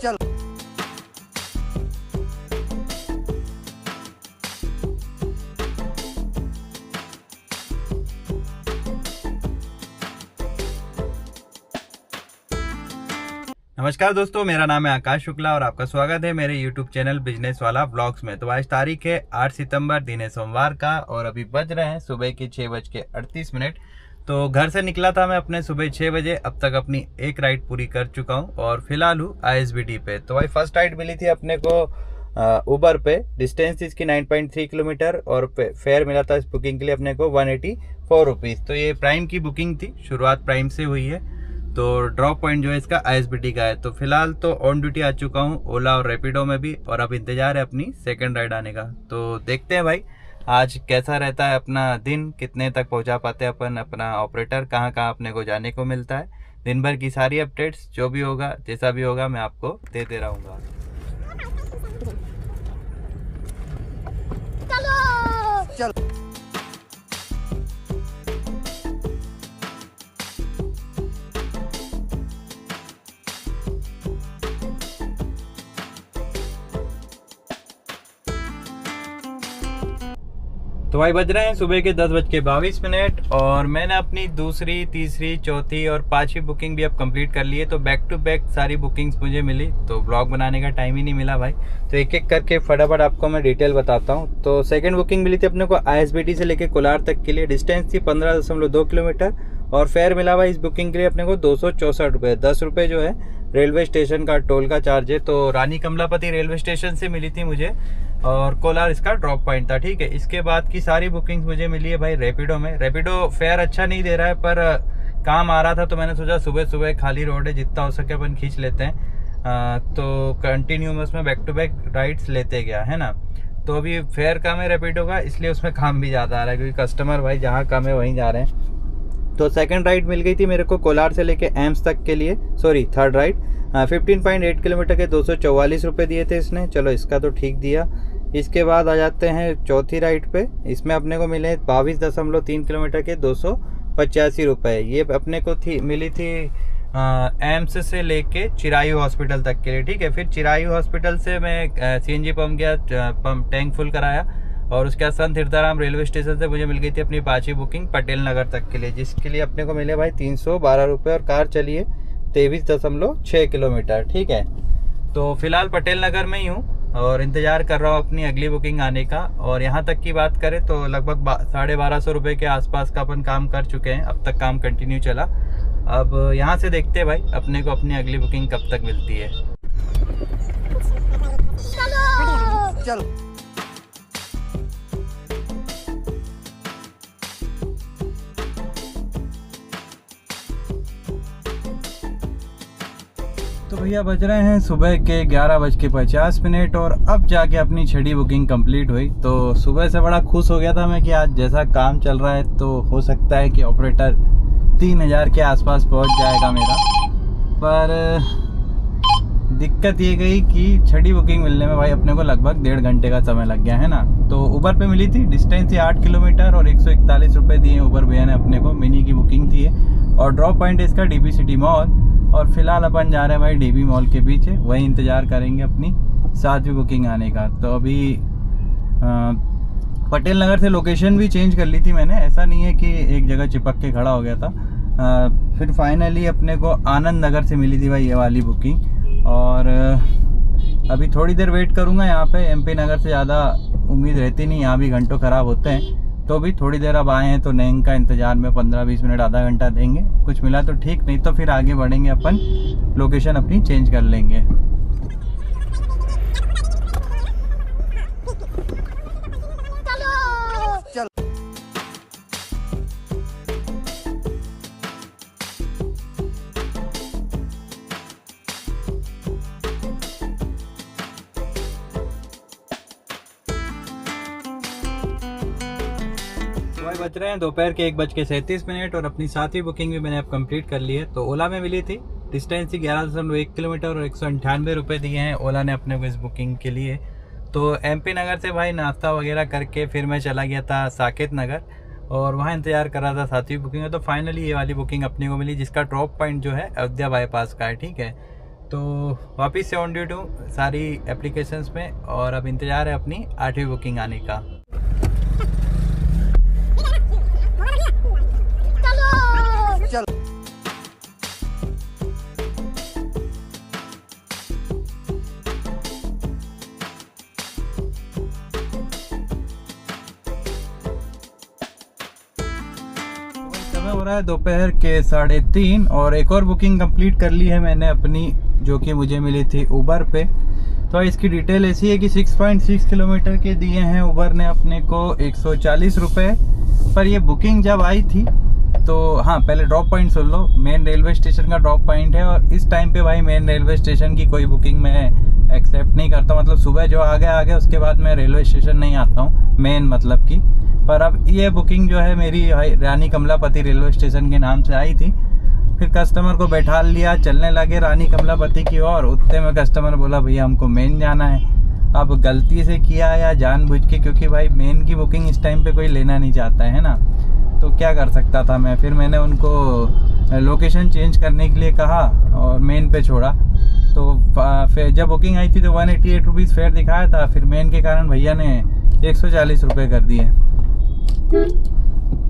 चल। नमस्कार दोस्तों, मेरा नाम है आकाश शुक्ला और आपका स्वागत है मेरे YouTube चैनल बिजनेस वाला व्लॉग्स में। तो आज तारीख है 8 सितंबर, दिन है सोमवार का और अभी बज रहे हैं सुबह के 6:38। तो घर से निकला था मैं अपने सुबह 6 बजे। अब तक अपनी एक राइड पूरी कर चुका हूँ और फिलहाल हूँ ISBT पे। तो भाई फर्स्ट राइड मिली थी अपने को उबर पे। डिस्टेंस इसकी 9.3 किलोमीटर और फेयर मिला था इस बुकिंग के लिए अपने को 184 रुपीज़। तो ये प्राइम की बुकिंग थी, शुरुआत प्राइम से हुई है। तो ड्रॉप पॉइंट जो है इसका ISBT का है। तो फिलहाल तो ऑन ड्यूटी आ चुका हूँ ओला और रैपिडो में भी, और अब इंतजार है अपनी सेकंड राइड आने का। तो देखते हैं भाई आज कैसा रहता है अपना दिन, कितने तक पहुँचा पाते हैं अपन, अपना ऑपरेटर कहाँ कहाँ अपने को जाने को मिलता है। दिन भर की सारी अपडेट्स जो भी होगा, जैसा भी होगा, मैं आपको देते रहूँगा। चल। तो भाई बज रहे हैं सुबह के 10:22 और मैंने अपनी दूसरी, तीसरी, चौथी और पांचवी बुकिंग भी अब कंप्लीट कर ली है। तो बैक टू बैक सारी बुकिंग्स मुझे मिली, तो ब्लॉग बनाने का टाइम ही नहीं मिला भाई। तो एक एक करके फटाफट आपको मैं डिटेल बताता हूँ। तो सेकंड बुकिंग मिली थी अपने को ISBT से लेके कोलार तक के लिए। डिस्टेंस थी 15.2 किलोमीटर और फेयर मिला हुआ इस बुकिंग के लिए अपने को 264 रुपये। 10 रुपये जो है रेलवे स्टेशन का टोल का चार्ज है। तो रानी कमलापति रेलवे स्टेशन से मिली थी मुझे और कोलार इसका ड्रॉप पॉइंट था, ठीक है। इसके बाद की सारी बुकिंग्स मुझे मिली है भाई रैपिडो में। रैपिडो फेयर अच्छा नहीं दे रहा है, पर काम आ रहा था तो मैंने सोचा सुबह सुबह खाली रोड है, जितना हो सके अपन खींच लेते हैं। तो कंटिन्यूस में बैक टू बैक राइड्स लेते गया, है ना। तो अभी फेयर कम है रैपिडो का, इसलिए उसमें काम भी ज़्यादा आ रहा है, क्योंकि कस्टमर भाई जहाँ कम है वहीं जा रहे हैं। तो सेकंड राइड मिल गई थी मेरे को कोलार से लेके एम्स तक के लिए, सॉरी थर्ड राइड 15.8 किलोमीटर के 244 रुपये दिए थे इसने। चलो इसका तो ठीक दिया। इसके बाद आ जाते हैं चौथी राइड पे। इसमें अपने को मिले 22.3 किलोमीटर के 285 रुपये। ये अपने को मिली थी एम्स से लेके चिरायू हॉस्पिटल तक के लिए, ठीक है। फिर चिरायू हॉस्पिटल से मैं CNG पंप गया, टैंक फुल कराया और उसके बाद संत हिरदाराम रेलवे स्टेशन से मुझे मिल गई थी अपनी पांचवी बुकिंग पटेल नगर तक के लिए, जिसके लिए अपने को मिले भाई 312 रुपये और कार चलिए 23.6 किलोमीटर, ठीक है। तो फिलहाल पटेल नगर में ही हूँ और इंतज़ार कर रहा हूँ अपनी अगली बुकिंग आने का। और यहाँ तक की बात करें तो लगभग 1250 रुपये के आसपास का अपन काम कर चुके हैं। अब तक काम कंटिन्यू चला। अब यहाँ से देखते हैं भाई अपने को अपनी अगली बुकिंग कब तक मिलती है। चल। तो भैया बज रहे हैं सुबह के 11:50 और अब जाके अपनी छठी बुकिंग कंप्लीट हुई। तो सुबह से बड़ा खुश हो गया था मैं कि आज जैसा काम चल रहा है तो हो सकता है कि ऑपरेटर 3000 के आसपास पहुंच जाएगा मेरा। पर दिक्कत ये गई कि छठी बुकिंग मिलने में भाई अपने को लगभग 1.5 घंटे का समय लग गया, है ना। तो उबर पे मिली थी, डिस्टेंस थी 8 किलोमीटर और 141 रुपये दिए उबर भैया ने अपने को। मिनी की बुकिंग थी और ड्रॉप पॉइंट इसका DB सिटी मॉल। और फिलहाल अपन जा रहे हैं भाई DB मॉल के पीछे, वहीं इंतज़ार करेंगे अपनी 7वीं बुकिंग आने का। तो अभी पटेल नगर से लोकेशन भी चेंज कर ली थी मैंने, ऐसा नहीं है कि एक जगह चिपक के खड़ा हो गया था। फिर फाइनली अपने को आनंद नगर से मिली थी भाई ये वाली बुकिंग। और अभी थोड़ी देर वेट करूँगा यहाँ पे। MP नगर से ज़्यादा उम्मीद रहती नहीं, यहाँ भी घंटों ख़राब होते हैं। तो भी थोड़ी देर अब आए हैं तो नैंग का इंतज़ार में 15-20 मिनट, आधा घंटा देंगे। कुछ मिला तो ठीक, नहीं तो फिर आगे बढ़ेंगे अपन, लोकेशन अपनी चेंज कर लेंगे। चल। बज रहे हैं दोपहर के 1:37 और अपनी 7वीं बुकिंग भी मैंने अब कंप्लीट कर ली है। तो ओला में मिली थी, डिस्टेंस ही 11.1 किलोमीटर और 198 रुपये दिए हैं ओला ने अपने को इस बुकिंग के लिए। तो MP नगर से भाई नाश्ता वगैरह करके फिर मैं चला गया था साकेत नगर और वहाँ इंतजार कर रहा था 7वीं बुकिंग है। तो फाइनली ये वाली बुकिंग अपने को मिली, जिसका ड्रॉप पॉइंट जो है अयोध्या बाईपास का है, ठीक है। तो वापस से ऑन ड्यूटी हूँ सारी एप्लीकेशंस में, और अब इंतज़ार है अपनी 8वीं बुकिंग आने का। चलो समय हो रहा है दोपहर के 3:30 और एक और बुकिंग कंप्लीट कर ली है मैंने अपनी, जो कि मुझे मिली थी उबर पे। तो इसकी डिटेल ऐसी है कि 6.6 किलोमीटर के दिए हैं उबर ने अपने को 140 रुपये। पर ये बुकिंग जब आई थी तो हाँ, पहले ड्रॉप पॉइंट सुन लो। मेन रेलवे स्टेशन का ड्रॉप पॉइंट है, और इस टाइम पे भाई मेन रेलवे स्टेशन की कोई बुकिंग मैं एक्सेप्ट नहीं करता। मतलब सुबह जो आ गया उसके बाद मैं रेलवे स्टेशन नहीं आता हूँ, मेन मतलब की। पर अब ये बुकिंग जो है मेरी रानी कमलापति रेलवे स्टेशन के नाम से आई थी। फिर कस्टमर को बैठा लिया, चलने लगे रानी कमलापति की ओर। उतने में कस्टमर बोला भैया हमको मेन जाना है। अब गलती से किया या जानबूझ के, क्योंकि भाई मेन की बुकिंग इस टाइम पे कोई लेना नहीं चाहता है ना, तो क्या कर सकता था मैं। फिर मैंने उनको लोकेशन चेंज करने के लिए कहा और मेन पे छोड़ा। तो फिर जब बुकिंग आई थी तो 188 रुपीज़ फेयर दिखाया था, फिर मेन के कारण भैया ने 140 रुपये कर दिए।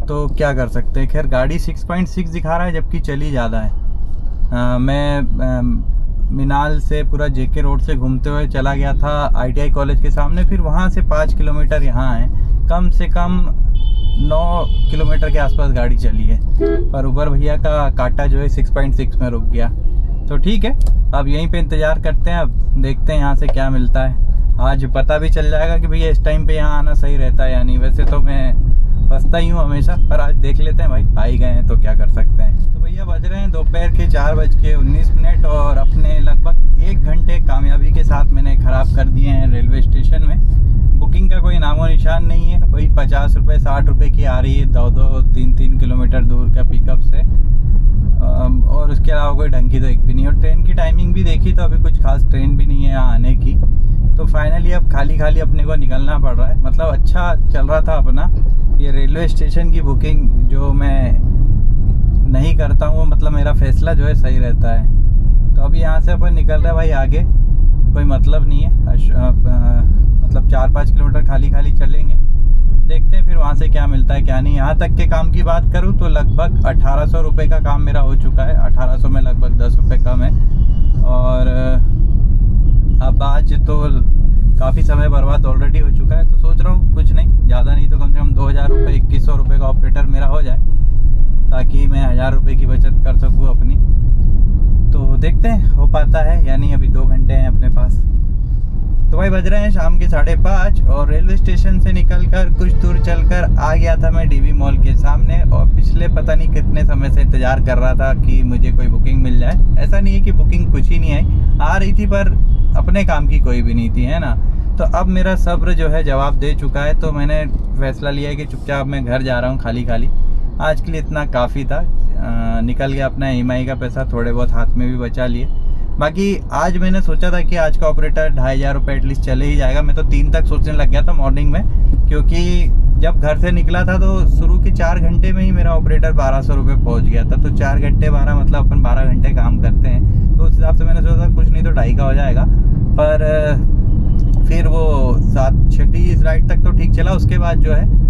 तो क्या कर सकते हैं। खैर गाड़ी 6.6 दिखा रहा है जबकि चली ज़्यादा है। मैं मिनाल से पूरा जेके रोड से घूमते हुए चला गया था ITI कॉलेज के सामने, फिर वहाँ से 5 किलोमीटर यहाँ है। कम से कम 9 किलोमीटर के आसपास गाड़ी चली है, पर उबर भैया का काटा जो है 6.6 में रुक गया। तो ठीक है, अब यहीं पे इंतज़ार करते हैं, अब देखते हैं यहाँ से क्या मिलता है। आज पता भी चल जाएगा कि भैया इस टाइम पे यहाँ आना सही रहता है या नहीं। वैसे तो मैं फंसता ही हूँ हमेशा, पर आज देख लेते हैं भाई, आ ही गए हैं तो क्या कर सकते हैं। तो भैया बज रहे हैं दोपहर के 4:19 और अपने लगभग 1 घंटे कामयाबी के साथ मैंने ख़राब कर दिए हैं रेलवे स्टेशन में। बुकिंग का कोई नामो निशान नहीं है। वही 50 रुपये 60 रुपये की आ रही है 2-2, 3-3 किलोमीटर दूर का पिकअप से, और उसके अलावा कोई ढंग की तो एक भी नहीं। और ट्रेन की टाइमिंग भी देखी तो अभी कुछ खास ट्रेन भी नहीं है यहाँ आने की। तो फाइनली अब खाली खाली अपने को निकलना पड़ रहा है। मतलब अच्छा चल रहा था अपना ये रेलवे स्टेशन की बुकिंग, जो मैं नहीं करता हूँ, मतलब मेरा फैसला जो है सही रहता है। तो अभी यहाँ से अपन निकल रहे हैं भाई आगे, कोई मतलब नहीं है। मतलब 4-5 किलोमीटर खाली खाली चलेंगे, देखते हैं फिर वहाँ से क्या मिलता है क्या नहीं। यहाँ तक के काम की बात करूँ तो लगभग 1800 रुपये का काम मेरा हो चुका है। 1800 में लगभग 10 रुपये कम है। और अब आज तो काफ़ी समय बर्बाद ऑलरेडी हो चुका है। तो सोच रहा हूँ कुछ नहीं, ज़्यादा नहीं तो कम से कम 2000 रुपये 2100 रुपये का ऑपरेटर मेरा हो जाए, ताकि मैं 1000 रुपये की बचत कर सकूँ अपनी। तो देखते हैं हो पाता है या नहीं। अभी 2 घंटे हैं अपने पास। तो भाई बज रहे हैं शाम के 5:30 और रेलवे स्टेशन से निकलकर कुछ दूर चलकर आ गया था मैं DV मॉल के सामने। और पिछले पता नहीं कितने समय से इंतज़ार कर रहा था कि मुझे कोई बुकिंग मिल जाए। ऐसा नहीं है कि बुकिंग कुछ ही नहीं आई, आ रही थी पर अपने काम की कोई भी नहीं थी, है ना। तो अब मेरा सब्र जो है जवाब दे चुका है। तो मैंने फैसला लिया है कि चुपचाप मैं घर जा रहा हूँ खाली खाली। आज के लिए इतना काफ़ी था। निकल गया अपना EMI का पैसा, थोड़े बहुत हाथ में भी बचा लिए। बाकी आज मैंने सोचा था कि आज का ऑपरेटर 2500 रुपये एटलीस्ट चले ही जाएगा। मैं तो 3 तक सोचने लग गया था मॉर्निंग में, क्योंकि जब घर से निकला था तो शुरू के 4 घंटे में ही मेरा ऑपरेटर 1200 रुपये पहुँच गया था। तो 4 घंटे 12 मतलब अपन 12 घंटे काम करते हैं, तो उस हिसाब से मैंने सोचा कुछ नहीं तो 2.5 का हो जाएगा। पर फिर वो 6ठी राइड तक तो ठीक चला। उसके बाद जो है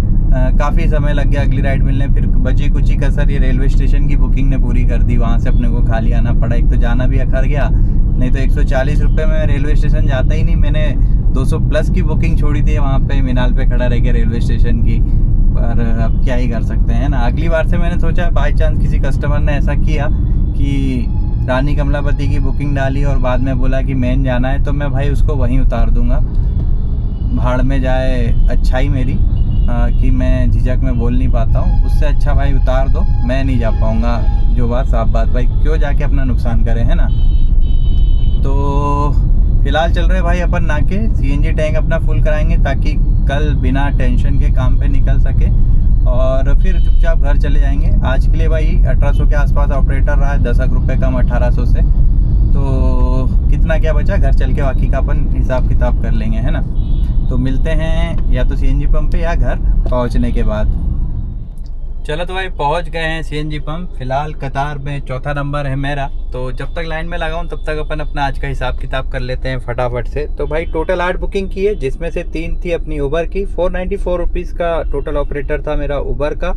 काफ़ी समय लग गया अगली राइड मिलने। फिर बची कुची कसर ये रेलवे स्टेशन की बुकिंग ने पूरी कर दी। वहाँ से अपने को खाली आना पड़ा। एक तो जाना भी अखर गया, नहीं तो 140 रुपये में रेलवे स्टेशन जाता ही नहीं। मैंने 200 प्लस की बुकिंग छोड़ी थी वहाँ पे मिनाल पे खड़ा रह के रेलवे स्टेशन की। पर अब क्या ही कर सकते हैं ना। अगली बार से मैंने सोचा बाई चांस किसी कस्टमर ने ऐसा किया कि रानी कमलापति की बुकिंग डाली और बाद में बोला कि मेन जाना है, तो मैं भाई उसको वहीं उतार दूँगा। भाड़ में जाए अच्छाई मेरी कि मैं झिझक में बोल नहीं पाता हूँ। उससे अच्छा भाई उतार दो, मैं नहीं जा पाऊँगा। जो बात साफ बात भाई, क्यों जाके अपना नुकसान करें, है ना। तो फिलहाल चल रहे भाई अपन नाके। CNG टैंक अपना फुल कराएंगे ताकि कल बिना टेंशन के काम पे निकल सके, और फिर चुपचाप घर चले जाएंगे। आज के लिए भाई 1800 के आसपास ऑपरेटर रहा है, 10 रुपये कम 1800 से। तो कितना क्या बचा, घर चल के बाकी का अपन हिसाब किताब कर लेंगे, है ना। तो मिलते हैं या तो CNG पंप पे या घर पहुंचने के बाद। चलो तो भाई पहुंच गए हैं सीएनजी पंप। फिलहाल कतार में चौथा नंबर है मेरा, तो जब तक लाइन में लगा हूं तब तक अपन अपना आज का हिसाब किताब कर लेते हैं फटाफट से। तो भाई टोटल 8 बुकिंग की है, जिसमें से 3 थी अपनी उबर की। 494 रुपीज़ का टोटल ऑपरेटर था मेरा उबर का,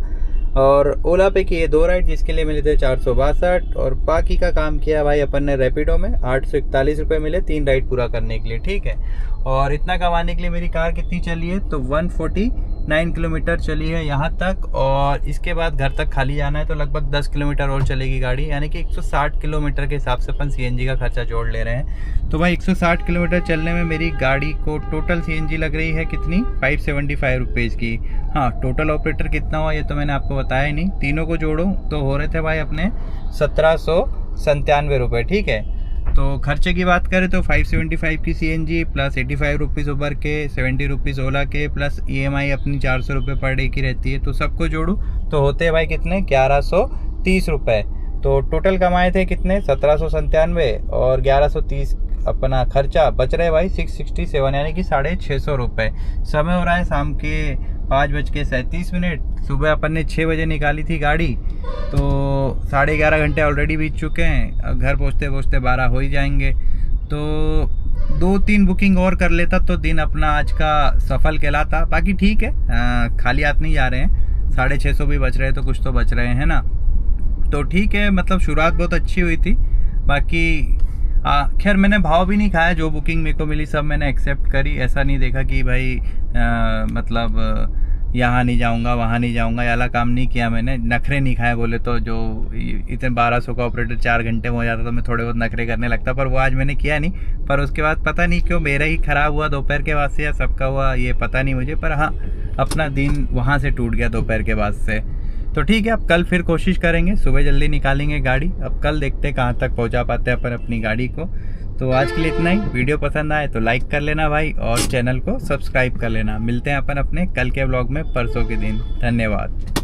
और ओला पे किए 2 राइड जिसके लिए मिले थे 462, और बाकी का काम किया भाई अपन ने रैपिडो में 841 रुपये मिले 3 राइड पूरा करने के लिए। ठीक है, और इतना कमाने के लिए मेरी कार कितनी चली है, तो 149 किलोमीटर चली है यहाँ तक, और इसके बाद घर तक खाली जाना है तो लगभग 10 किलोमीटर और चलेगी गाड़ी, यानी कि 160 किलोमीटर के हिसाब से अपन सीएनजी का खर्चा जोड़ ले रहे हैं। तो भाई 160 किलोमीटर चलने में मेरी गाड़ी को टोटल सीएनजी लग रही है कितनी, 575 रुपीज़ की। हाँ, टोटल ऑपरेटर कितना हुआ ये तो मैंने आपको बताया ही नहीं, तीनों को जोड़ो तो हो रहे थे भाई अपने 1797 रुपये। ठीक है, तो खर्चे की बात करें तो 575 की सीएनजी प्लस 85 रुपीज़ उबर के, 70 रुपीज़ ओला के, प्लस ईएमआई अपनी 400 रुपये पर डे की रहती है, तो सबको जोड़ूँ तो होते हैं भाई कितने, 1130 रुपये। तो टोटल कमाए थे कितने, 1797, और 1130 अपना खर्चा बच रहे भाई 667, यानी कि 650 रुपये। समय हो रहा है शाम के 5:37। सुबह अपन ने 6 बजे निकाली थी गाड़ी, तो 11:30 घंटे ऑलरेडी बीत चुके हैं। अब घर पहुँचते पहुँचते 12 हो ही जाएंगे, तो 2-3 बुकिंग और कर लेता तो दिन अपना आज का सफल कहलाता। बाकी ठीक है, खाली हाथ नहीं जा रहे हैं, 650 भी बच रहे तो कुछ तो बच रहे हैं ना, तो ठीक है। मतलब शुरुआत बहुत अच्छी हुई थी। बाकी खैर मैंने भाव भी नहीं खाया, जो बुकिंग मेरे को मिली सब मैंने एक्सेप्ट करी। ऐसा नहीं देखा कि भाई मतलब यहाँ नहीं जाऊँगा वहाँ नहीं जाऊँगा, ये वाला काम नहीं किया मैंने। नखरे नहीं खाए, बोले तो जो इतने 1200 का ऑपरेटर 4 घंटे में हो जाता तो मैं थोड़े बहुत नखरे करने लगता, पर वो आज मैंने किया नहीं। पर उसके बाद पता नहीं क्यों मेरा ही ख़राब हुआ दोपहर के बाद से, या सबका हुआ ये पता नहीं मुझे, पर हाँ अपना दिन वहाँ से टूट गया दोपहर के बाद से। तो ठीक है, अब कल फिर कोशिश करेंगे, सुबह जल्दी निकालेंगे गाड़ी। अब कल देखते कहाँ तक पहुँचा पाते हैं अपन अपनी गाड़ी को। तो आज के लिए इतना ही। वीडियो पसंद आए तो लाइक कर लेना भाई, और चैनल को सब्सक्राइब कर लेना। मिलते हैं अपन अपने कल के व्लॉग में परसों के दिन। धन्यवाद।